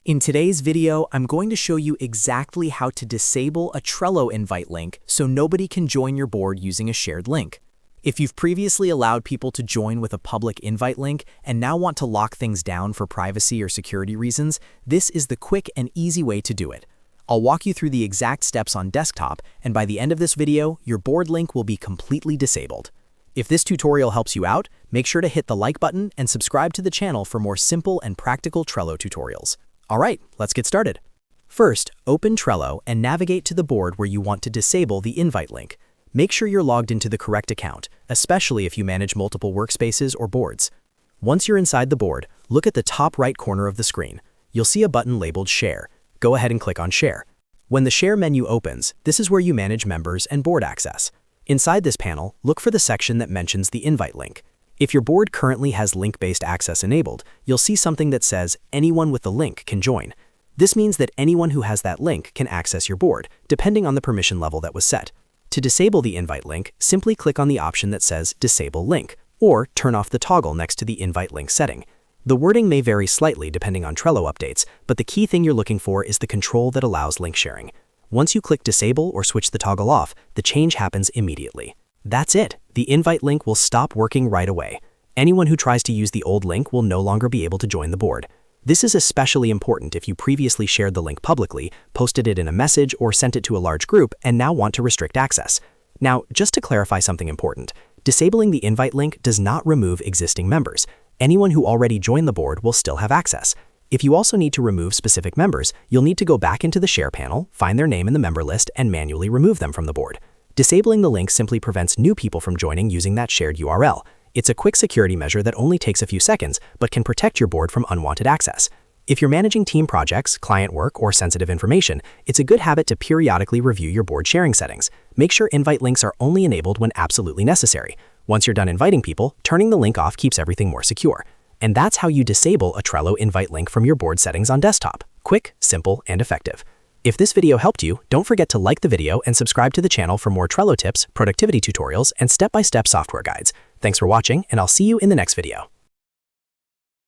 In today's video, I'm going to show you exactly how to disable a Trello invite link so nobody can join your board using a shared link. If you've previously allowed people to join with a public invite link and now want to lock things down for privacy or security reasons, this is the quick and easy way to do it. I'll walk you through the exact steps on desktop, and by the end of this video, your board link will be completely disabled. If this tutorial helps you out, make sure to hit the like button and subscribe to the channel for more simple and practical Trello tutorials. Alright, let's get started. First, open Trello and navigate to the board where you want to disable the invite link. Make sure you're logged into the correct account, especially if you manage multiple workspaces or boards. Once you're inside the board, look at the top right corner of the screen. You'll see a button labeled Share. Go ahead and click on Share. When the Share menu opens, this is where you manage members and board access. Inside this panel, look for the section that mentions the invite link. If your board currently has link-based access enabled, you'll see something that says anyone with the link can join. This means that anyone who has that link can access your board, depending on the permission level that was set. To disable the invite link, simply click on the option that says Disable Link, or turn off the toggle next to the invite link setting. The wording may vary slightly depending on Trello updates, but the key thing you're looking for is the control that allows link sharing. Once you click Disable or switch the toggle off, the change happens immediately. That's it. The invite link will stop working right away. Anyone who tries to use the old link will no longer be able to join the board. This is especially important if you previously shared the link publicly, posted it in a message, or sent it to a large group and now want to restrict access. Now, just to clarify something important, disabling the invite link does not remove existing members. Anyone who already joined the board will still have access. If you also need to remove specific members, you'll need to go back into the Share panel, find their name in the member list, and manually remove them from the board. Disabling the link simply prevents new people from joining using that shared URL. It's a quick security measure that only takes a few seconds, but can protect your board from unwanted access. If you're managing team projects, client work, or sensitive information, it's a good habit to periodically review your board sharing settings. Make sure invite links are only enabled when absolutely necessary. Once you're done inviting people, turning the link off keeps everything more secure. And that's how you disable a Trello invite link from your board settings on desktop. Quick, simple, and effective. If this video helped you, don't forget to like the video and subscribe to the channel for more Trello tips, productivity tutorials, and step-by-step software guides. Thanks for watching, and I'll see you in the next video.